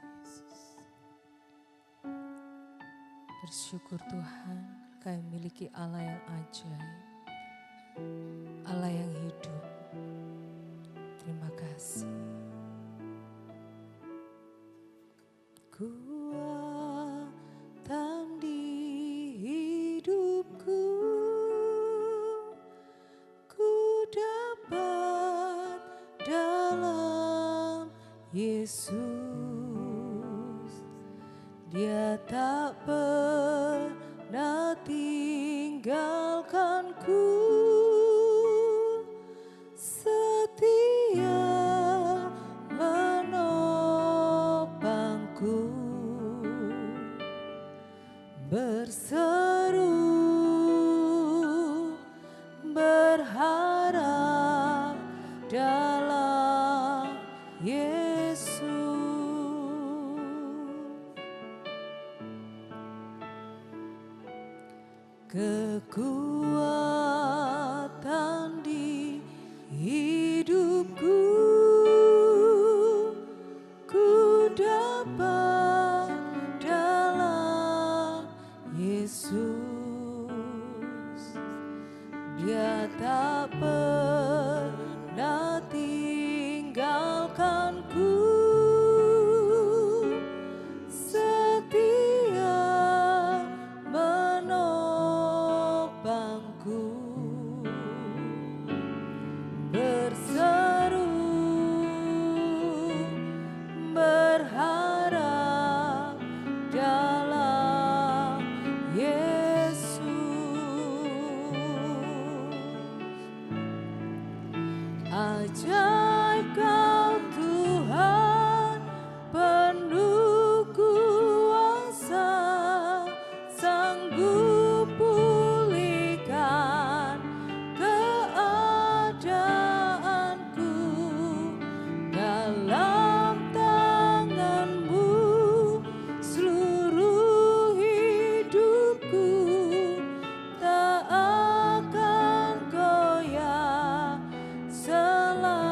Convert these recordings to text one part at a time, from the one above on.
Yesus. Bersyukur Tuhan, Kau memiliki Allah yang ajaib, Allah yang hidup. Terima kasih. Kuatan di hidupku, ku dapat dalam Yesus. Dia tak pernah tinggalkanku, setia menopangku, berseru berharap dalam Yesus. Kekuatan di hidupku, ku dapat dalam Yesus. Dia tak pernah tinggalkanku, setia menopangku, berseru berharap dalam Yesus. Ajaib Kau Tuhan, penuh kuasa, sanggup pulihkan keadaanku. Dalam tangan-Mu seluruh hidupku tak akan goyah selamanya.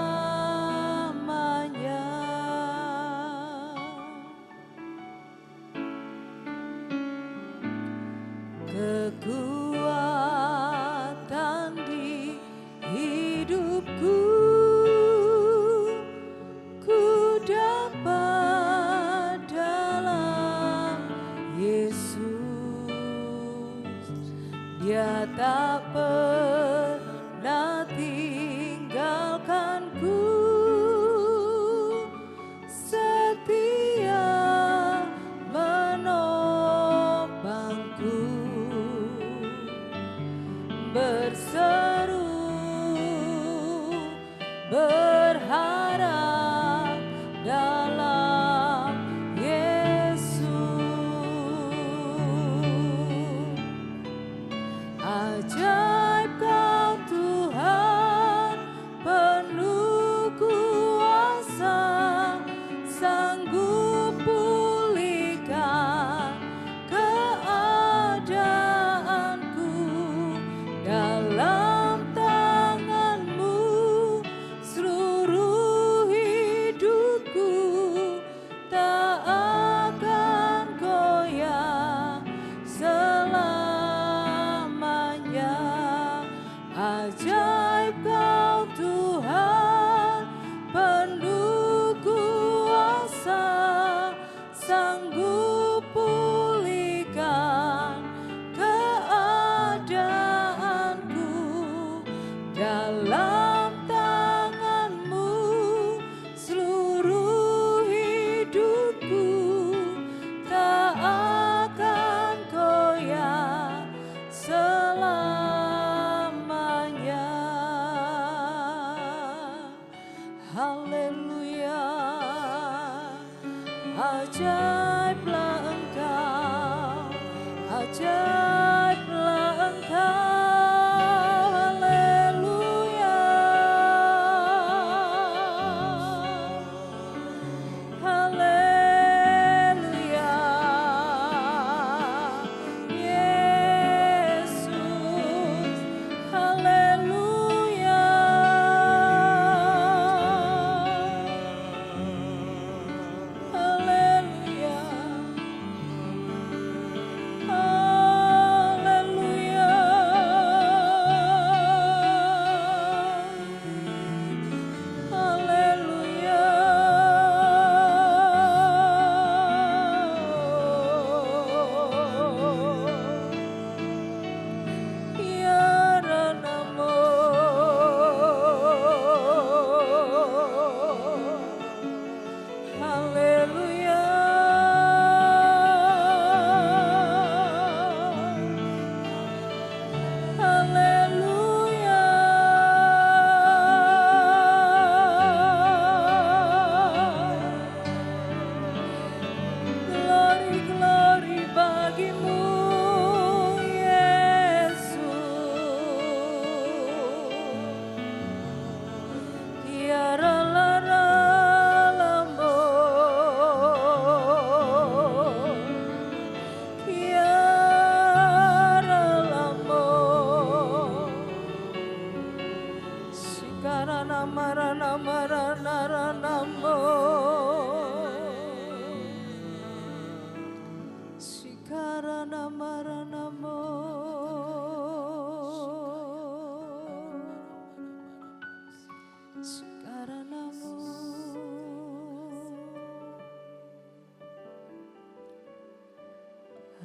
Kekuatan di hidupku, ku dapat dalam Yesus. Dia tak pernah tinggalkanku, setia menopangku, berseru berharap dalam Yesus. Ajaib Kau Tuhan, penuh kuasa, sanggup pulihkan keadaanku. Dalam tangan-Mu seluruh hidupku tak akan goyah selamanya. Ajaib Kau Tuhan, penuh kuasa, sanggup pulihkan keadaanku. Dalam tangan-Mu seluruh hidupku tak akan goyah selamanya. Haleluya, ajaiblah Engkau, ajaiblah Engkau. Haleluya, haleluya, Yesus, haleluya. Haleluya.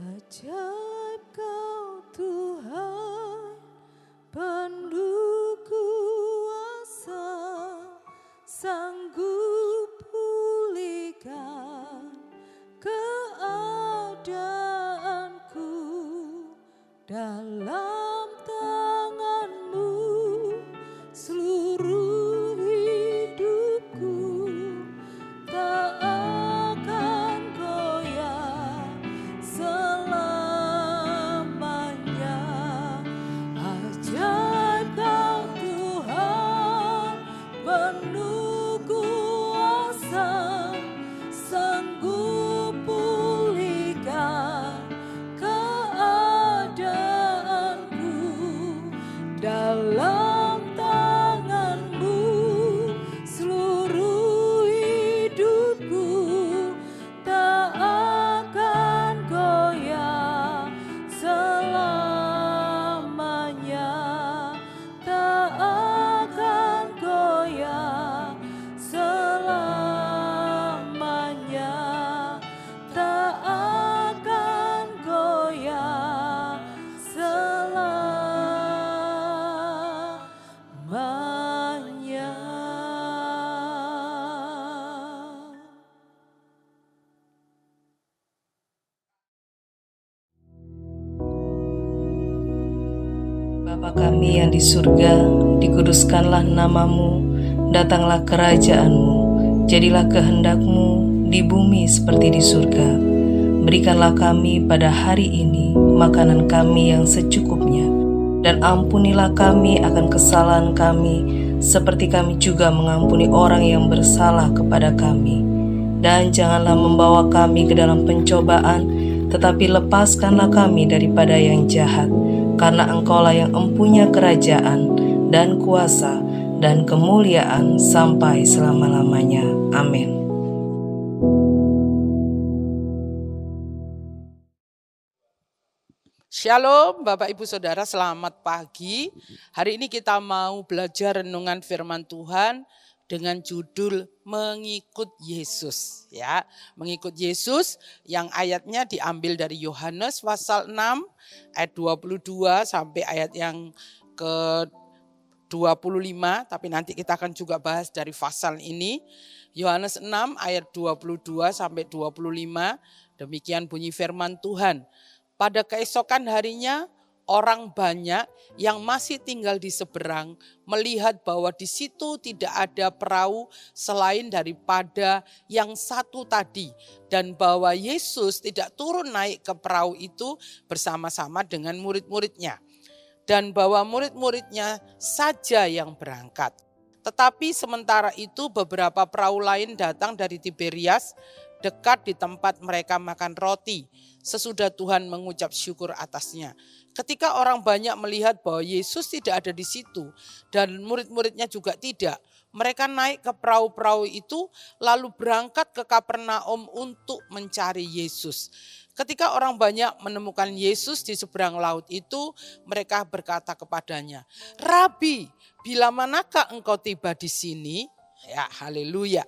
Ajaib Kau Tuhan, penuh kuasa, sanggup pulihkan keadaanku. Dalam tangan-Mu seluruh hidupku tak akan goyah selamanya. Ajaib Kau Tuhan, penuh kuasa, sanggup pulihkan keadaanku. Dalam tangan-Mu seluruh hidupku tak akan goyah selamanya, tak akan goyah selamanya, tak akan goyah selamanya. Bapa kami yang di surga, dikuduskanlah nama-Mu, datanglah kerajaan-Mu, jadilah kehendak-Mu di bumi seperti di surga. Berikanlah kami pada hari ini makanan kami yang secukupnya, dan ampunilah kami akan kesalahan kami, seperti kami juga mengampuni orang yang bersalah kepada kami. Dan janganlah membawa kami ke dalam pencobaan, tetapi lepaskanlah kami daripada yang jahat. Karena Engkaulah yang empunya kerajaan dan kuasa dan kemuliaan sampai selama-lamanya. Amin. Shalom Bapak Ibu Saudara, selamat pagi. Hari ini kita mau belajar renungan firman Tuhan dengan judul Mengikut Yesus, ya. Mengikut Yesus yang ayatnya diambil dari Yohanes pasal 6 ayat 22 sampai ayat yang ke 25, tapi nanti kita akan juga bahas dari pasal ini. Yohanes 6 ayat 22 sampai 25, demikian bunyi firman Tuhan. Pada keesokan harinya, orang banyak yang masih tinggal di seberang melihat bahwa di situ tidak ada perahu selain daripada yang satu tadi, dan bahwa Yesus tidak turun naik ke perahu itu bersama-sama dengan murid-muridnya, dan bahwa murid-muridnya saja yang berangkat. Tetapi sementara itu beberapa perahu lain datang dari Tiberias, dekat di tempat mereka makan roti, sesudah Tuhan mengucap syukur atasnya. Ketika orang banyak melihat bahwa Yesus tidak ada di situ dan murid-muridnya juga tidak, mereka naik ke perahu-perahu itu lalu berangkat ke Kapernaum untuk mencari Yesus. Ketika orang banyak menemukan Yesus di seberang laut itu, mereka berkata kepadanya, "Rabi, bila manakah engkau tiba di sini?" Ya, haleluya.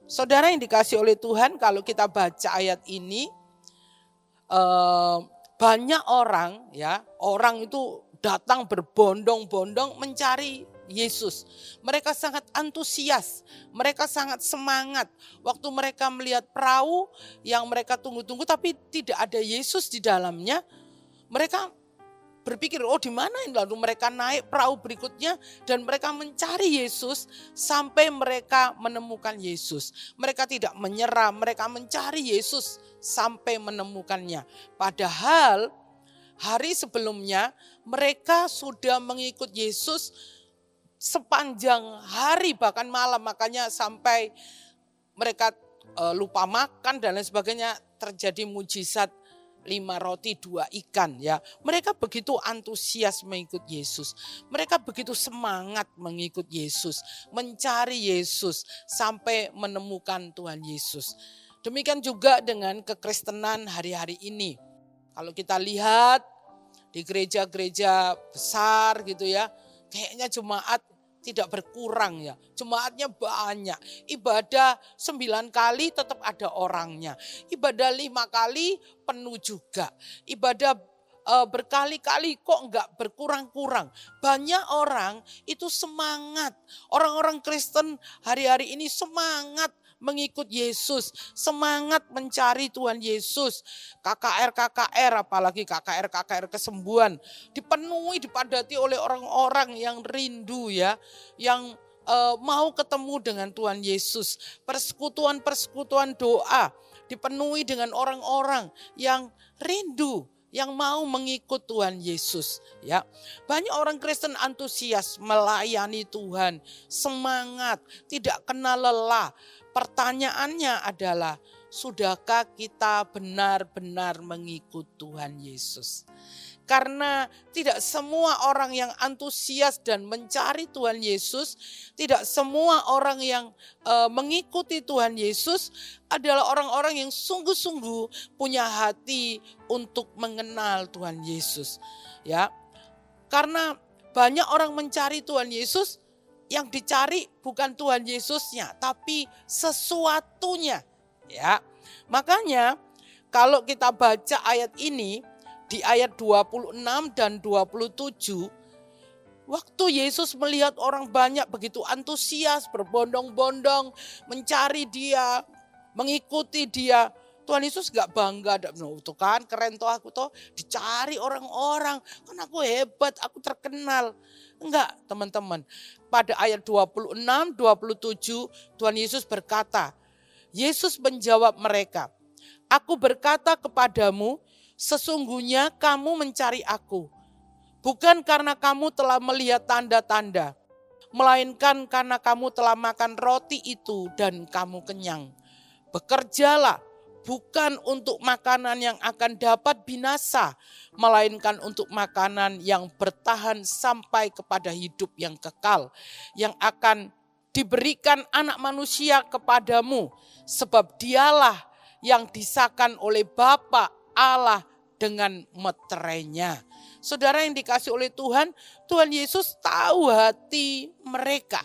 Saudara yang dikasih oleh Tuhan, kalau kita baca ayat ini, banyak orang, ya, orang itu datang berbondong-bondong mencari Yesus. Mereka sangat antusias, mereka sangat semangat. Waktu mereka melihat perahu yang mereka tunggu-tunggu tapi tidak ada Yesus di dalamnya, mereka berpikir, oh di mana ini? Lalu mereka naik perahu berikutnya dan mereka mencari Yesus sampai mereka menemukan Yesus. Mereka tidak menyerah, mereka mencari Yesus sampai menemukannya. Padahal hari sebelumnya mereka sudah mengikut Yesus sepanjang hari bahkan malam, makanya sampai mereka lupa makan dan lain sebagainya, terjadi mujizat 5 roti 2 ikan, ya. Mereka begitu antusias mengikut Yesus. Mereka begitu semangat mengikut Yesus, mencari Yesus sampai menemukan Tuhan Yesus. Demikian juga dengan kekristenan hari-hari ini. Kalau kita lihat di gereja-gereja besar gitu ya, kayaknya jemaat tidak berkurang ya. Jemaatnya banyak. Ibadah 9 kali tetap ada orangnya. Ibadah 5 kali penuh juga. Ibadah berkali-kali kok enggak berkurang-kurang. Banyak orang itu semangat. Orang-orang Kristen hari-hari ini semangat mengikut Yesus, semangat mencari Tuhan Yesus. KKR, apalagi KKR kesembuhan, dipadati oleh orang-orang yang rindu ya, yang mau ketemu dengan Tuhan Yesus. Persekutuan doa dipenuhi dengan orang-orang yang rindu, yang mau mengikut Tuhan Yesus ya. Banyak orang Kristen antusias melayani Tuhan, semangat, tidak kenal lelah. Pertanyaannya adalah, sudahkah kita benar-benar mengikut Tuhan Yesus? Karena tidak semua orang yang antusias dan mencari Tuhan Yesus, tidak semua orang yang mengikuti Tuhan Yesus adalah orang-orang yang sungguh-sungguh punya hati untuk mengenal Tuhan Yesus. Ya, karena banyak orang mencari Tuhan Yesus, yang dicari bukan Tuhan Yesusnya, tapi sesuatunya. Ya, makanya kalau kita baca ayat ini, di ayat 26 dan 27, waktu Yesus melihat orang banyak begitu antusias, berbondong-bondong mencari dia, mengikuti dia, Tuhan Yesus gak bangga, tuh kan keren toh aku toh, dicari orang-orang, kan aku hebat, aku terkenal. Enggak teman-teman, pada ayat 26, 27 Tuhan Yesus berkata, Yesus menjawab mereka, aku berkata kepadamu, sesungguhnya kamu mencari aku, bukan karena kamu telah melihat tanda-tanda, melainkan karena kamu telah makan roti itu dan kamu kenyang. Bekerjalah, bukan untuk makanan yang akan dapat binasa, melainkan untuk makanan yang bertahan sampai kepada hidup yang kekal, yang akan diberikan anak manusia kepadamu, sebab dialah yang disahkan oleh Bapa Allah dengan meterainya. Saudara yang dikasih oleh Tuhan, Tuhan Yesus tahu hati mereka.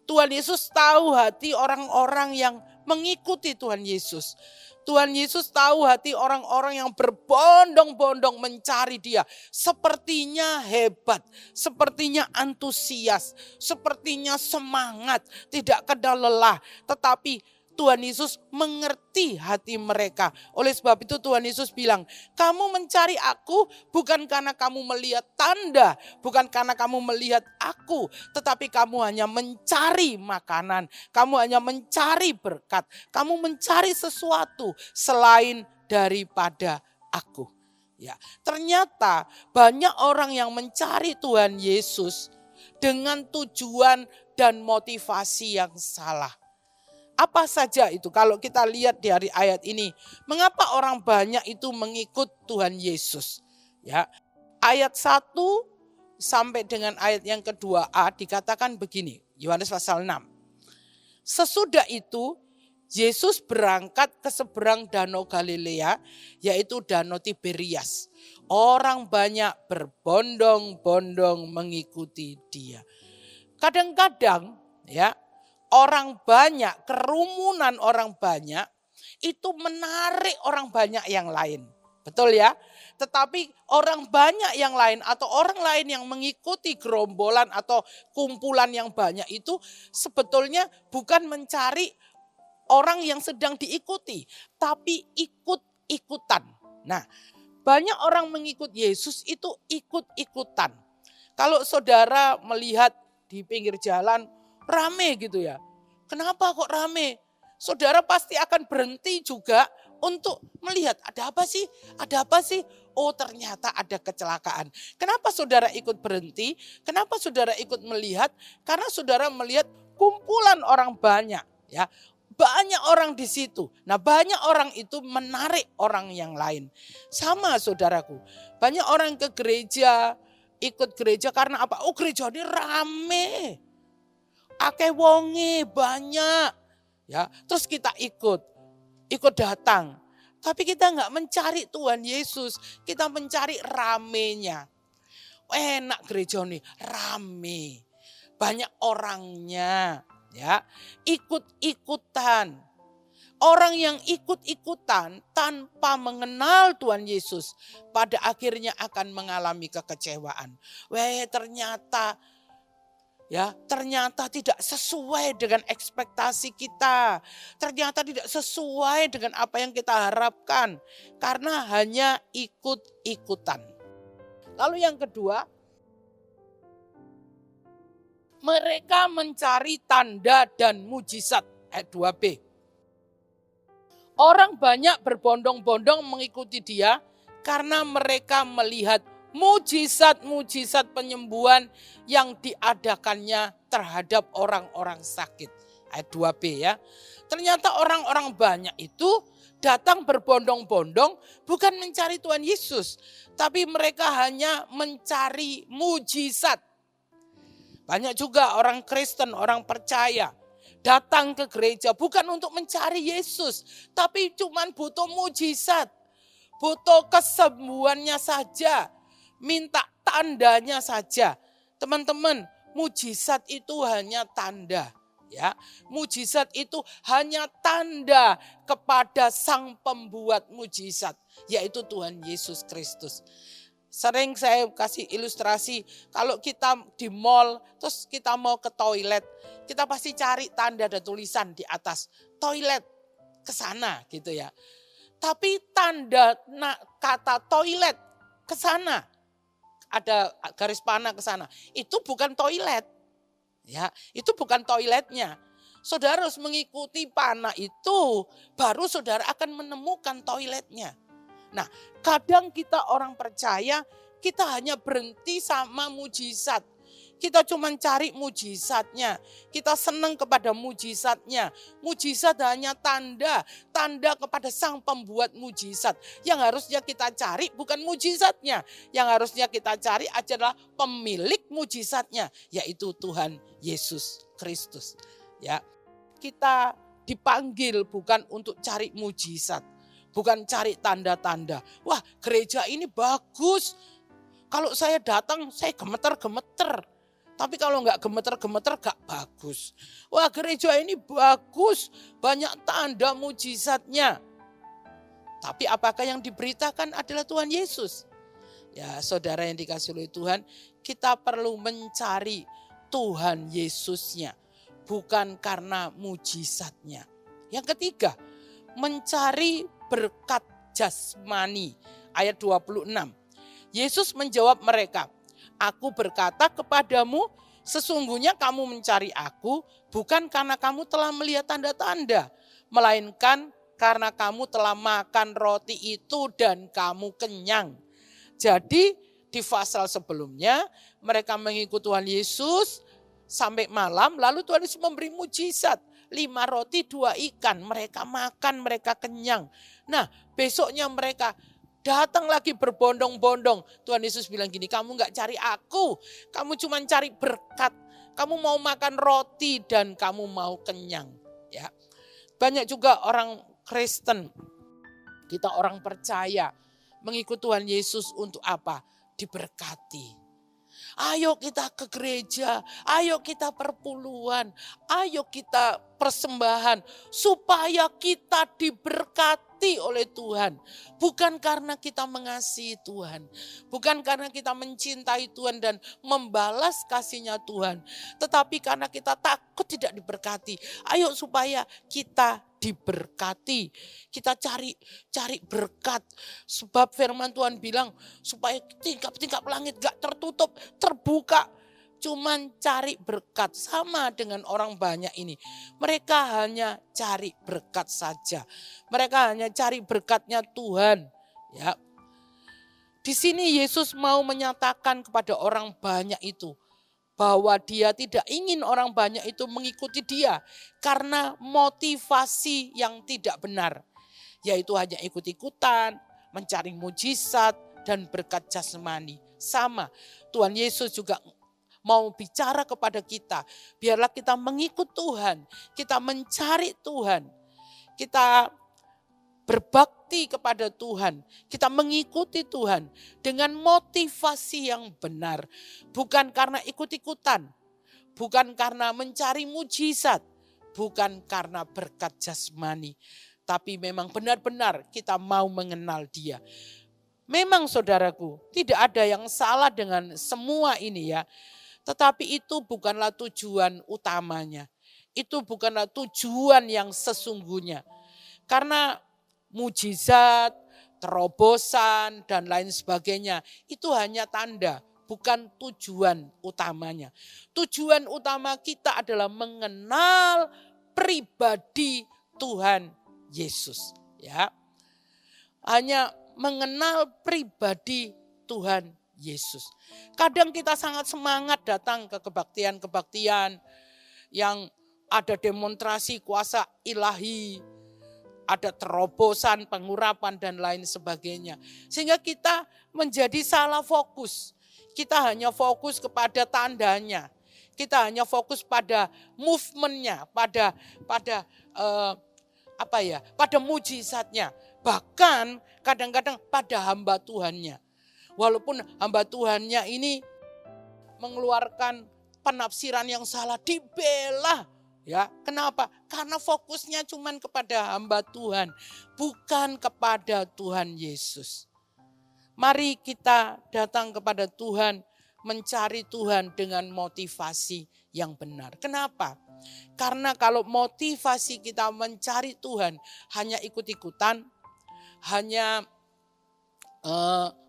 Tuhan Yesus tahu hati orang-orang yang mengikuti Tuhan Yesus. Tuhan Yesus tahu hati orang-orang yang berbondong-bondong mencari Dia. Sepertinya hebat, sepertinya antusias, sepertinya semangat, tidak kenal lelah. Tetapi Tuhan Yesus mengerti hati mereka. Oleh sebab itu Tuhan Yesus bilang, kamu mencari aku bukan karena kamu melihat tanda, bukan karena kamu melihat aku, tetapi kamu hanya mencari makanan, kamu hanya mencari berkat, kamu mencari sesuatu selain daripada aku. Ya, ternyata banyak orang yang mencari Tuhan Yesus dengan tujuan dan motivasi yang salah. Apa saja itu kalau kita lihat dari ayat ini, mengapa orang banyak itu mengikut Tuhan Yesus? Ya, ayat 1 sampai dengan ayat yang kedua A dikatakan begini, Yohanes pasal 6. Sesudah itu Yesus berangkat ke seberang danau Galilea, yaitu danau Tiberias. Orang banyak berbondong-bondong mengikuti Dia. Kadang-kadang ya, orang banyak, kerumunan orang banyak itu menarik orang banyak yang lain. Betul ya? Tetapi orang banyak yang lain atau orang lain yang mengikuti gerombolan atau kumpulan yang banyak itu sebetulnya bukan mencari orang yang sedang diikuti, tapi ikut-ikutan. Nah, banyak orang mengikut Yesus itu ikut-ikutan. Kalau saudara melihat di pinggir jalan, rame gitu ya. Kenapa kok rame? Saudara pasti akan berhenti juga untuk melihat ada apa sih? Ada apa sih? Oh, ternyata ada kecelakaan. Kenapa saudara ikut berhenti? Kenapa saudara ikut melihat? Karena saudara melihat kumpulan orang banyak ya. Banyak orang di situ. Nah, banyak orang itu menarik orang yang lain. Sama saudaraku. Banyak orang ke gereja, ikut gereja karena apa? Oh, gereja ini rame. Akeh wonge banyak ya, terus kita ikut datang, tapi kita nggak mencari Tuhan Yesus, kita mencari ramenya. Enak gereja nih, rame, banyak orangnya, ya. Ikut-ikutan. Orang yang ikut-ikutan tanpa mengenal Tuhan Yesus pada akhirnya akan mengalami kekecewaan. Ternyata tidak sesuai dengan ekspektasi kita. Ternyata tidak sesuai dengan apa yang kita harapkan karena hanya ikut-ikutan. Lalu yang kedua, mereka mencari tanda dan mujizat. Ayat 2b. Orang banyak berbondong-bondong mengikuti dia karena mereka melihat mujizat-mujizat penyembuhan yang diadakannya terhadap orang-orang sakit. Ayat 2b ya. Ternyata orang-orang banyak itu datang berbondong-bondong bukan mencari Tuhan Yesus. Tapi mereka hanya mencari mujizat. Banyak juga orang Kristen, orang percaya datang ke gereja bukan untuk mencari Yesus, tapi cuman butuh mujizat, butuh kesembuhannya saja, minta tandanya saja. Teman-teman, mujizat itu hanya tanda, ya. Mujizat itu hanya tanda kepada Sang Pembuat mujizat, yaitu Tuhan Yesus Kristus. Sering saya kasih ilustrasi, kalau kita di mall, terus kita mau ke toilet, kita pasti cari tanda dan tulisan di atas, toilet ke sana gitu ya. Tapi tanda kata toilet ke sana, ada garis panah ke sana, itu bukan toilet. Ya, itu bukan toiletnya. Saudara harus mengikuti panah itu, baru saudara akan menemukan toiletnya. Nah, kadang kita orang percaya, kita hanya berhenti sama mujizat. Kita cuma cari mujizatnya. Kita senang kepada mujizatnya. Mujizat hanya tanda. Tanda kepada Sang Pembuat mujizat. Yang harusnya kita cari bukan mujizatnya. Yang harusnya kita cari adalah pemilik mujizatnya. Yaitu Tuhan Yesus Kristus. Ya, kita dipanggil bukan untuk cari mujizat. Bukan cari tanda-tanda. Wah, gereja ini bagus. Kalau saya datang, saya gemeter-gemeter. Tapi kalau nggak gemeter-gemeter, nggak bagus. Wah, gereja ini bagus. Banyak tanda mujizatnya. Tapi apakah yang diberitakan adalah Tuhan Yesus? Ya, saudara yang dikasihi oleh Tuhan, kita perlu mencari Tuhan Yesusnya. Bukan karena mujizatnya. Yang ketiga, mencari berkat jasmani. Ayat 26. Yesus menjawab mereka, aku berkata kepadamu, sesungguhnya kamu mencari aku bukan karena kamu telah melihat tanda-tanda, melainkan karena kamu telah makan roti itu dan kamu kenyang. Jadi di pasal sebelumnya mereka mengikuti Tuhan Yesus sampai malam, lalu Tuhan Yesus memberi mujizat. 5 roti 2 ikan, mereka makan, mereka kenyang. Nah, besoknya mereka datang lagi berbondong-bondong. Tuhan Yesus bilang gini, kamu gak cari aku, kamu cuma cari berkat. Kamu mau makan roti dan kamu mau kenyang. Ya, banyak juga orang Kristen, kita orang percaya, mengikut Tuhan Yesus untuk apa? Diberkati. Ayo kita ke gereja, ayo kita perpuluhan, ayo kita persembahan supaya kita diberkati oleh Tuhan. Bukan karena kita mengasihi Tuhan, bukan karena kita mencintai Tuhan dan membalas kasihnya Tuhan, tetapi karena kita takut tidak diberkati. Ayo supaya kita diberkati. Kita cari berkat. Sebab firman Tuhan bilang supaya tingkap-tingkap langit gak tertutup, terbuka. Cuman cari berkat. Sama dengan orang banyak ini. Mereka hanya cari berkat saja. Mereka hanya cari berkatnya Tuhan. Ya. Di sini Yesus mau menyatakan kepada orang banyak itu bahwa dia tidak ingin orang banyak itu mengikuti dia karena motivasi yang tidak benar. Yaitu hanya ikut-ikutan, mencari mujizat dan berkat jasmani. Sama, Tuhan Yesus juga mau bicara kepada kita. Biarlah kita mengikut Tuhan, kita mencari Tuhan, kita berbakti kepada Tuhan, kita mengikuti Tuhan dengan motivasi yang benar. Bukan karena ikut-ikutan, bukan karena mencari mujizat, bukan karena berkat jasmani, tapi memang benar-benar kita mau mengenal Dia. Memang saudaraku, tidak ada yang salah dengan semua ini ya. Tetapi itu bukanlah tujuan utamanya. Itu bukanlah tujuan yang sesungguhnya. Karena mujizat, terobosan, dan lain sebagainya, itu hanya tanda, bukan tujuan utamanya. Tujuan utama kita adalah mengenal pribadi Tuhan Yesus. Ya, hanya mengenal pribadi Tuhan Yesus. Kadang kita sangat semangat datang ke kebaktian-kebaktian yang ada demonstrasi kuasa ilahi, ada terobosan, pengurapan, dan lain sebagainya. Sehingga kita menjadi salah fokus. Kita hanya fokus kepada tandanya. Kita hanya fokus pada movementnya, pada mujizatnya. Bahkan kadang-kadang pada hamba Tuhannya. Walaupun hamba Tuhannya ini mengeluarkan penafsiran yang salah, dibela. Ya, kenapa? Karena fokusnya cuma kepada hamba Tuhan, bukan kepada Tuhan Yesus. Mari kita datang kepada Tuhan, mencari Tuhan dengan motivasi yang benar. Kenapa? Karena kalau motivasi kita mencari Tuhan hanya ikut-ikutan, hanya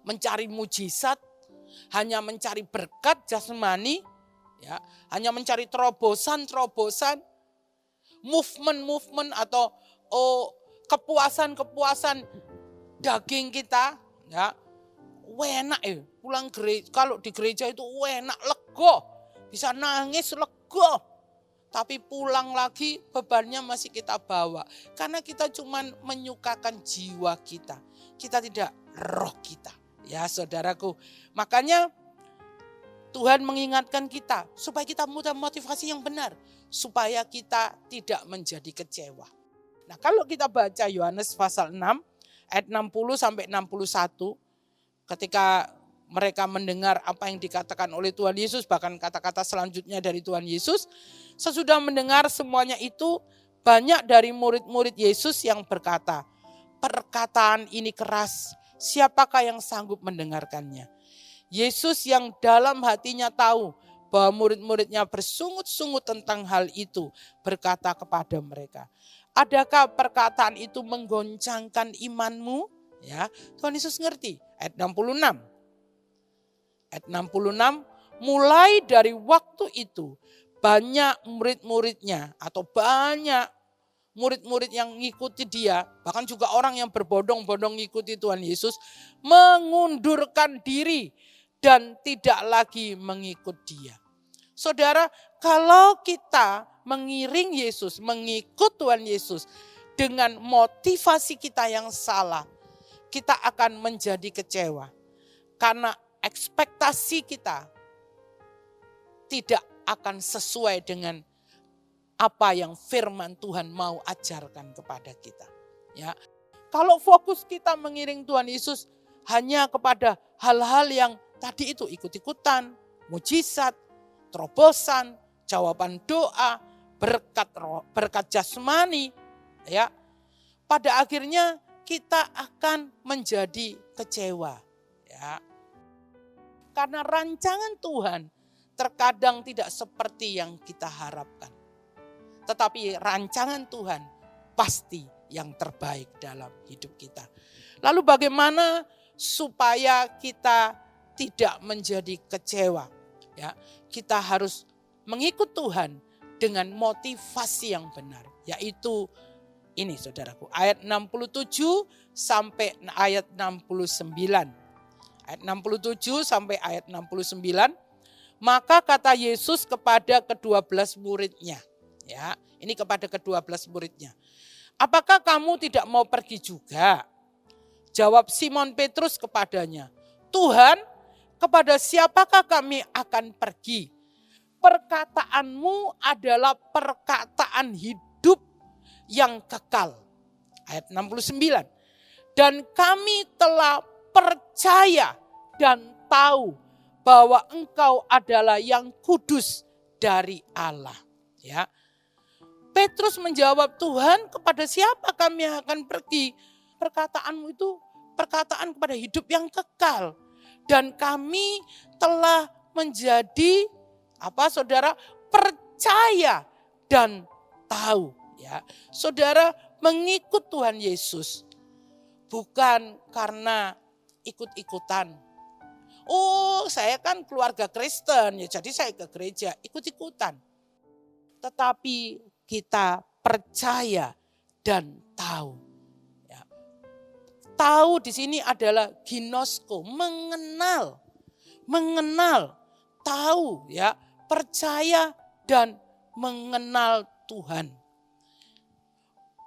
mencari mujizat, hanya mencari berkat jasmani, ya, hanya mencari terobosan, movement atau kepuasan daging kita, ya, enak pulang gereja. Kalau di gereja itu enak, lega, bisa nangis lega. Tapi pulang lagi bebannya masih kita bawa. Karena kita cuma menyukakan jiwa kita. Kita tidak roh kita. Ya saudaraku. Makanya Tuhan mengingatkan kita. Supaya kita mudah motivasi yang benar. Supaya kita tidak menjadi kecewa. Nah kalau kita baca Yohanes pasal 6. Ayat 60 sampai 61. Ketika mereka mendengar apa yang dikatakan oleh Tuhan Yesus, bahkan kata-kata selanjutnya dari Tuhan Yesus, sesudah mendengar semuanya itu, banyak dari murid-murid Yesus yang berkata, perkataan ini keras, siapakah yang sanggup mendengarkannya? Yesus yang dalam hatinya tahu bahwa murid-muridnya bersungut-sungut tentang hal itu, berkata kepada mereka, adakah perkataan itu menggoncangkan imanmu? Ya, Tuhan Yesus ngerti. Ayat 66. Ayat 66, mulai dari waktu itu banyak murid-muridnya atau banyak murid-murid yang ngikuti dia, bahkan juga orang yang berbondong-bondong ngikuti Tuhan Yesus, mengundurkan diri dan tidak lagi mengikut dia. Saudara, kalau kita mengiring Yesus, mengikut Tuhan Yesus dengan motivasi kita yang salah, kita akan menjadi kecewa. Karena ekspektasi kita tidak akan sesuai dengan apa yang firman Tuhan mau ajarkan kepada kita. Ya, kalau fokus kita mengiring Tuhan Yesus hanya kepada hal-hal yang tadi itu ikut-ikutan, mujizat, terobosan, jawaban doa, berkat jasmani, ya, pada akhirnya kita akan menjadi kecewa. Ya. Karena rancangan Tuhan terkadang tidak seperti yang kita harapkan. Tetapi rancangan Tuhan pasti yang terbaik dalam hidup kita. Lalu bagaimana supaya kita tidak menjadi kecewa? Ya, kita harus mengikut Tuhan dengan motivasi yang benar. Yaitu ini saudaraku, ayat 67 sampai ayat 69. Ayat 67 sampai ayat 69. Maka kata Yesus kepada ke-12 muridnya. Ya, ini kepada ke-12 muridnya. Apakah kamu tidak mau pergi juga? Jawab Simon Petrus kepadanya. Tuhan, kepada siapakah kami akan pergi? Perkataanmu adalah perkataan hidup yang kekal. Ayat 69. Dan kami telah percaya dan tahu bahwa engkau adalah yang kudus dari Allah. Ya. Petrus menjawab, Tuhan, kepada siapa kami akan pergi? Perkataanmu itu perkataan kepada hidup yang kekal. Dan kami telah menjadi saudara, percaya dan tahu. Ya. Saudara mengikut Tuhan Yesus bukan karena ikut-ikutan. Oh, saya kan keluarga Kristen, ya jadi saya ke gereja, ikut-ikutan. Tetapi kita percaya dan tahu. Ya. Tahu di sini adalah ginosko, mengenal, tahu, ya, percaya dan mengenal Tuhan.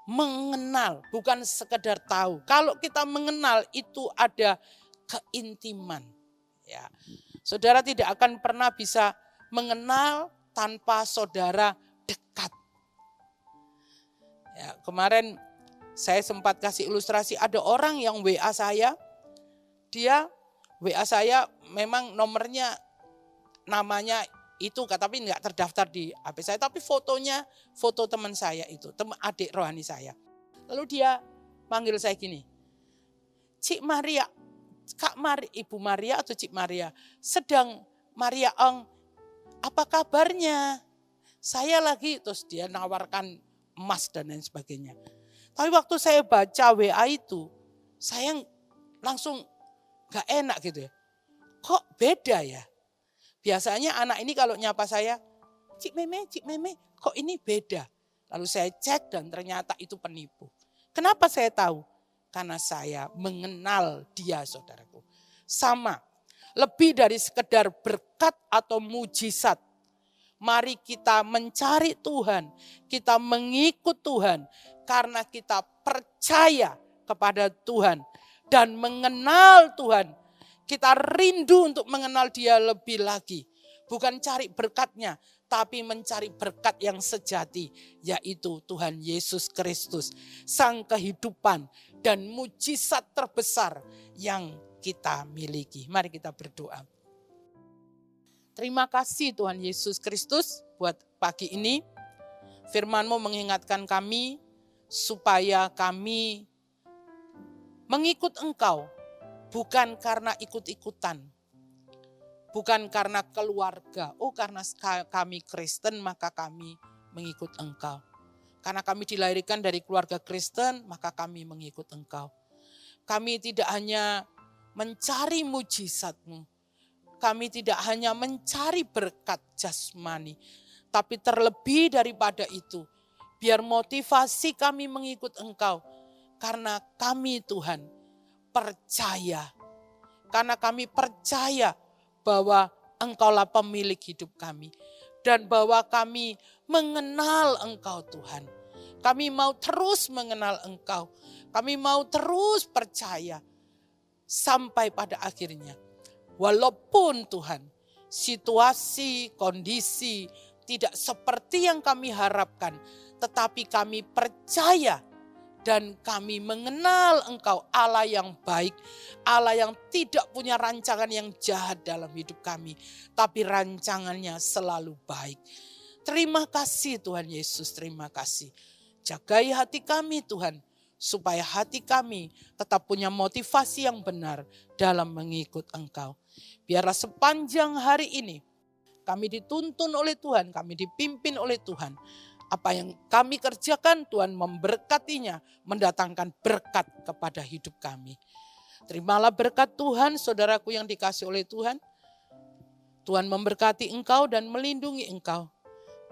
Mengenal, bukan sekedar tahu. Kalau kita mengenal itu ada keintiman. Ya. Saudara tidak akan pernah bisa mengenal tanpa saudara dekat. Ya, kemarin saya sempat kasih ilustrasi, ada orang yang WA saya, dia WA saya memang nomornya, namanya itu tapi enggak terdaftar di HP saya, tapi fotonya foto teman saya itu, adik rohani saya. Lalu dia panggil saya gini, Cik Maria, Kak Maria, Ibu Maria atau Cik Maria, sedang Maria Ong, apa kabarnya? Saya lagi, terus dia nawarkan emas dan lain sebagainya. Tapi waktu saya baca WA itu, saya langsung gak enak gitu ya. Kok beda ya? Biasanya anak ini kalau nyapa saya, Cik Meme, kok ini beda? Lalu saya cek dan ternyata itu penipu. Kenapa saya tahu? Karena saya mengenal dia, saudaraku. Sama, lebih dari sekedar berkat atau mujizat. Mari kita mencari Tuhan, kita mengikut Tuhan karena kita percaya kepada Tuhan dan mengenal Tuhan. Kita rindu untuk mengenal dia lebih lagi. Bukan cari berkatnya, tapi mencari berkat yang sejati, yaitu Tuhan Yesus Kristus, Sang kehidupan dan mujizat terbesar yang kita miliki. Mari kita berdoa. Terima kasih Tuhan Yesus Kristus buat pagi ini. Firman-Mu mengingatkan kami supaya kami mengikut Engkau. Bukan karena ikut-ikutan, bukan karena keluarga. Oh, karena kami Kristen maka kami mengikut Engkau. Karena kami dilahirkan dari keluarga Kristen maka kami mengikut Engkau. Kami tidak hanya mencari mujizat-Mu, kami tidak hanya mencari berkat jasmani, tapi terlebih daripada itu, biar motivasi kami mengikut Engkau. Karena kami Tuhan percaya, karena kami percaya bahwa Engkaulah pemilik hidup kami dan bahwa kami mengenal Engkau Tuhan. Kami mau terus mengenal Engkau, kami mau terus percaya sampai pada akhirnya. Walaupun Tuhan situasi, kondisi tidak seperti yang kami harapkan, tetapi kami percaya dan kami mengenal Engkau, Allah yang baik, Allah yang tidak punya rancangan yang jahat dalam hidup kami, tapi rancangannya selalu baik. Terima kasih Tuhan Yesus, terima kasih. Jagai hati kami Tuhan, supaya hati kami tetap punya motivasi yang benar dalam mengikut Engkau. Biarlah sepanjang hari ini kami dituntun oleh Tuhan, kami dipimpin oleh Tuhan. Apa yang kami kerjakan Tuhan memberkatinya, mendatangkan berkat kepada hidup kami. Terimalah berkat Tuhan, saudaraku yang dikasih oleh Tuhan. Tuhan memberkati engkau dan melindungi engkau.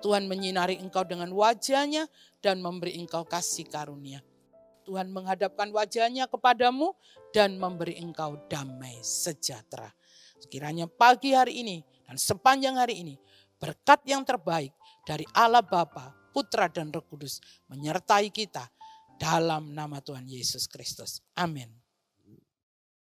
Tuhan menyinari engkau dengan wajahnya dan memberi engkau kasih karunia. Tuhan menghadapkan wajahnya kepadamu dan memberi engkau damai sejahtera. Sekiranya pagi hari ini dan sepanjang hari ini, berkat yang terbaik dari Allah Bapa, Putra dan Roh Kudus menyertai kita dalam nama Tuhan Yesus Kristus. Amin.